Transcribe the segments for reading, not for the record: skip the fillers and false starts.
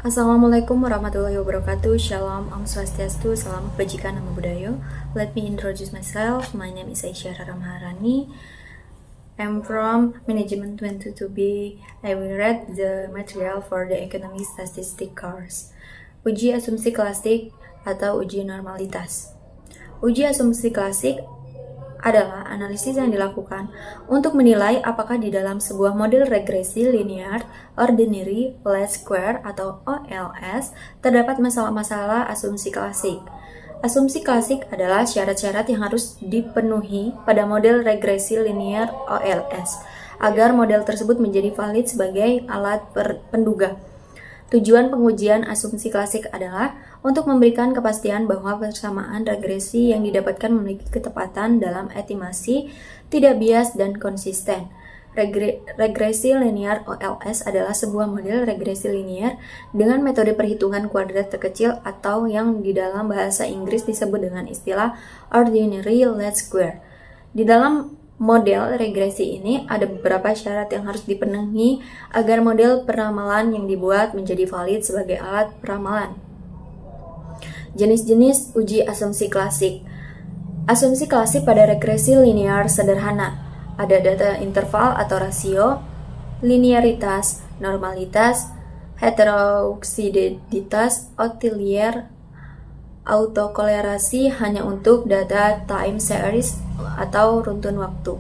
Assalamualaikum warahmatullahi wabarakatuh. Shalom, Om Swastiastu, salam kebajikan, nama budaya. Let me introduce myself. My name is Aisyah Rara Maharani. I'm from Management 22B. I will read the material for the Economic Statistics course. Uji asumsi klasik atau uji normalitas. Uji asumsi klasik adalah analisis yang dilakukan untuk menilai apakah di dalam sebuah model regresi linear, ordinary, least square atau OLS terdapat masalah-masalah asumsi klasik. Asumsi klasik adalah syarat-syarat yang harus dipenuhi pada model regresi linear OLS agar model tersebut menjadi valid sebagai alat penduga. Tujuan pengujian asumsi klasik adalah untuk memberikan kepastian bahwa persamaan regresi yang didapatkan memiliki ketepatan dalam estimasi, tidak bias, dan konsisten. Regresi linear OLS adalah sebuah model regresi linear dengan metode perhitungan kuadrat terkecil atau yang di dalam bahasa Inggris disebut dengan istilah ordinary least square. Di dalam model regresi ini ada beberapa syarat yang harus dipenuhi agar model peramalan yang dibuat menjadi valid sebagai alat peramalan. Jenis-jenis uji asumsi klasik. Asumsi klasik pada regresi linear sederhana. Ada data interval atau rasio, linearitas, normalitas, heteroxiditas, outlier, autokolerasi hanya untuk data time series atau runtun waktu.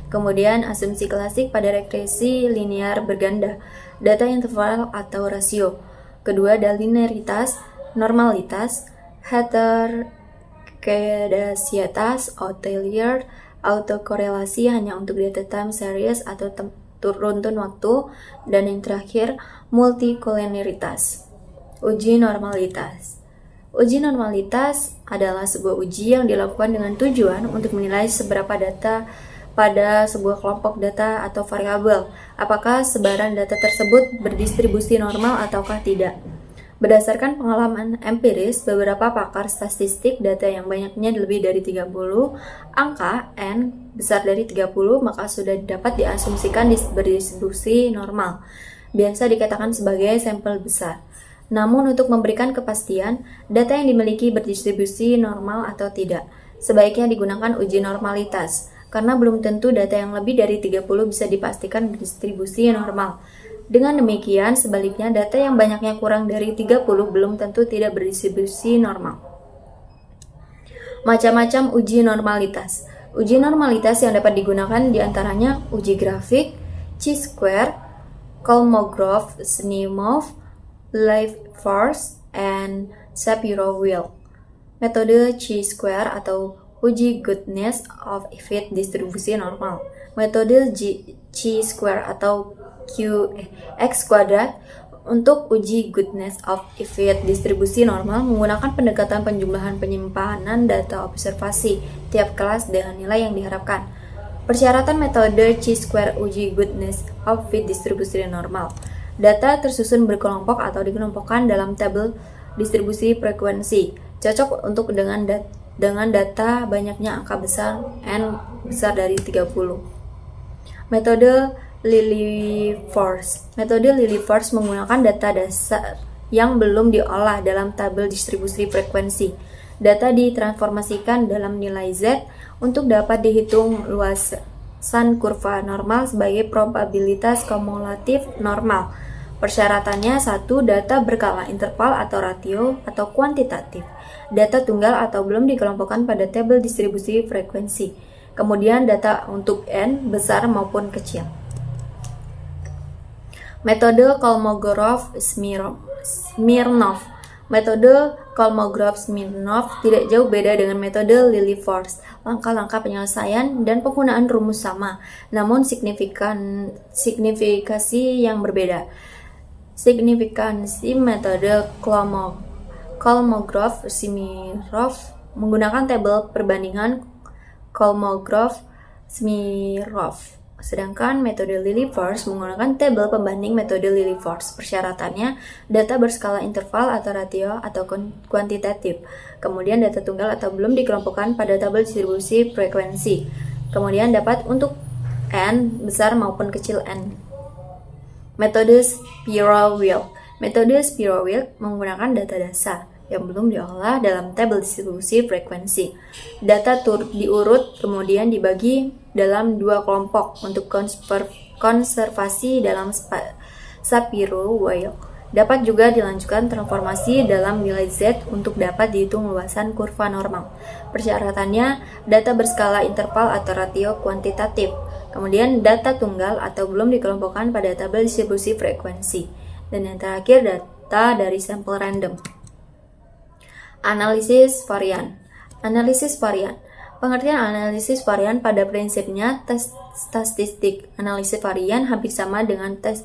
Kemudian asumsi klasik pada regresi linear berganda, data interval atau rasio. Kedua ada linearitas, normalitas, heterokedasitas, outlier, autokorelasi hanya untuk data time series atau runtun waktu, dan yang terakhir multikoliniaritas. Uji normalitas. Uji normalitas adalah sebuah uji yang dilakukan dengan tujuan untuk menilai seberapa data pada sebuah kelompok data atau variabel, apakah sebaran data tersebut berdistribusi normal ataukah tidak. Berdasarkan pengalaman empiris, beberapa pakar statistik data yang banyaknya lebih dari 30, angka N besar dari 30, maka sudah dapat diasumsikan berdistribusi normal. Biasa dikatakan sebagai sampel besar. Namun untuk memberikan kepastian, data yang dimiliki berdistribusi normal atau tidak, sebaiknya digunakan uji normalitas, karena belum tentu data yang lebih dari 30 bisa dipastikan berdistribusi normal. Dengan demikian, sebaliknya data yang banyaknya kurang dari 30 belum tentu tidak berdistribusi normal. Macam-macam uji normalitas. Uji normalitas yang dapat digunakan diantaranya uji grafik, chi-square, Kolmogorov-Smirnov, Lieb-Force, and Shapiro-Wilk. Metode chi-square atau uji goodness of fit distribusi normal. Metode chi-square atau X kuadrat untuk uji goodness of fit distribusi normal menggunakan pendekatan penjumlahan penyimpanan data observasi tiap kelas dengan nilai yang diharapkan. Persyaratan metode chi-square uji goodness of fit distribusi normal. Data tersusun berkelompok atau dikelompokkan dalam tabel distribusi frekuensi, cocok untuk dengan data banyaknya angka besar N besar dari 30. Metode Lieb-Force. Metode Lieb-Force menggunakan data dasar yang belum diolah dalam tabel distribusi frekuensi. Data ditransformasikan dalam nilai Z untuk dapat dihitung luasan kurva normal sebagai probabilitas kumulatif normal. Persyaratannya 1. Data berkala interval atau ratio atau kuantitatif. Data tunggal atau belum dikelompokkan pada tabel distribusi frekuensi. Kemudian data untuk N besar maupun kecil. Metode Kolmogorov-Smirnov. Metode Kolmogorov-Smirnov tidak jauh beda dengan metode Lieb-Force. Langkah-langkah penyelesaian dan penggunaan rumus sama, namun signifikasi yang berbeda. Signifikansi metode Kolmogorov-Smirnov menggunakan tabel perbandingan Kolmogorov-Smirnov. Sedangkan metode Lieb-Force menggunakan tabel pembanding metode Lieb-Force. Persyaratannya, data berskala interval atau ratio atau kuantitatif. Kemudian data tunggal atau belum dikelompokkan pada tabel distribusi frekuensi. Kemudian dapat untuk N besar maupun kecil N. Metode Shapiro-Wilk. Metode Spirowick menggunakan data dasar yang belum diolah dalam tabel distribusi frekuensi. Data diurut kemudian dibagi dalam dua kelompok untuk konservasi dalam Spirowick. Dapat juga dilanjutkan transformasi dalam nilai Z untuk dapat dihitung luasan kurva normal. Persyaratannya, data berskala interval atau ratio kuantitatif. Kemudian data tunggal atau belum dikelompokkan pada tabel distribusi frekuensi. Dan yang terakhir, data dari sampel random. Analisis varian. Analisis varian. Pengertian analisis varian pada prinsipnya tes statistik. Analisis varian hampir sama dengan tes,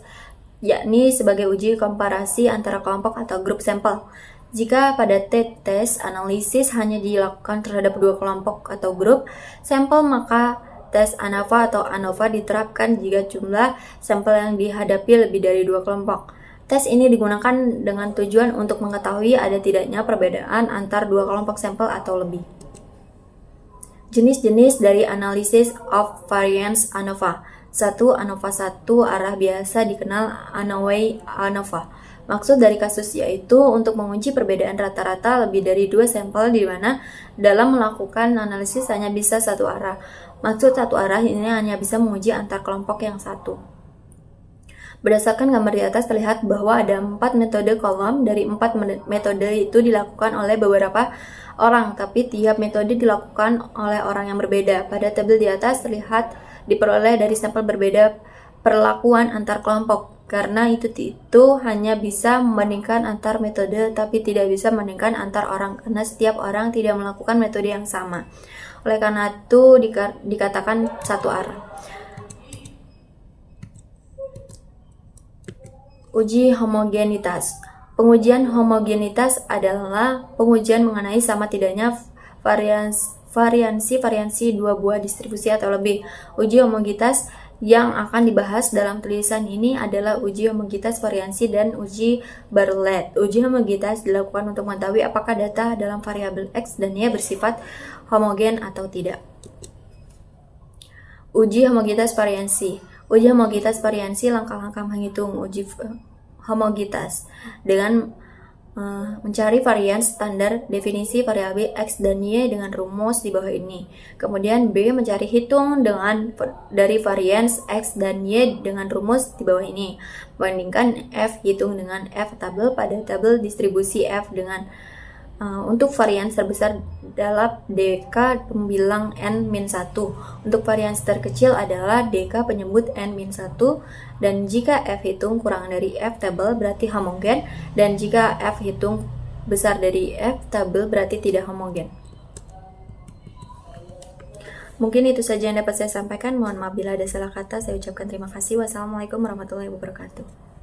yakni sebagai uji komparasi antara kelompok atau grup sampel. Jika pada tes analisis hanya dilakukan terhadap dua kelompok atau grup sampel, maka tes ANOVA atau ANOVA diterapkan jika jumlah sampel yang dihadapi lebih dari dua kelompok. Tes ini digunakan dengan tujuan untuk mengetahui ada tidaknya perbedaan antar dua kelompok sampel atau lebih. Jenis-jenis dari analisis of variance ANOVA. 1. ANOVA 1 arah biasa dikenal Anoway ANOVA. Maksud dari kasus yaitu untuk menguji perbedaan rata-rata lebih dari dua sampel di mana dalam melakukan analisis hanya bisa satu arah. Maksud satu arah ini hanya bisa menguji antar kelompok yang satu. Berdasarkan gambar di atas terlihat bahwa ada 4 metode kolom. Dari 4 metode itu dilakukan oleh beberapa orang, tapi tiap metode dilakukan oleh orang yang berbeda. Pada tabel di atas terlihat diperoleh dari sampel berbeda perlakuan antar kelompok. Karena itu hanya bisa membandingkan antar metode, tapi tidak bisa membandingkan antar orang, karena setiap orang tidak melakukan metode yang sama. Oleh karena itu dikatakan satu arah. Uji homogenitas. Pengujian homogenitas adalah pengujian mengenai sama tidaknya variansi dua buah distribusi atau lebih. Uji homogenitas yang akan dibahas dalam tulisan ini adalah uji homogenitas variansi dan uji Bartlett. Uji homogenitas dilakukan untuk mengetahui apakah data dalam variabel X dan Y bersifat homogen atau tidak. Uji homogenitas variansi. Uji homogenitas variansi langkah-langkah menghitung uji homogenitas dengan mencari varian standar definisi variabel X dan Y dengan rumus di bawah ini. Kemudian B mencari hitung dari varian X dan Y dengan rumus di bawah ini. Bandingkan F hitung dengan F tabel pada tabel distribusi F dengan untuk varian terbesar dalam DK pembilang N-1. Untuk varian terkecil adalah DK penyebut N-1, dan jika F hitung kurang dari F tabel berarti homogen, dan jika F hitung besar dari F tabel berarti tidak homogen. Mungkin itu saja yang dapat saya sampaikan. Mohon maaf bila ada salah kata. Saya ucapkan terima kasih. Wassalamualaikum warahmatullahi wabarakatuh.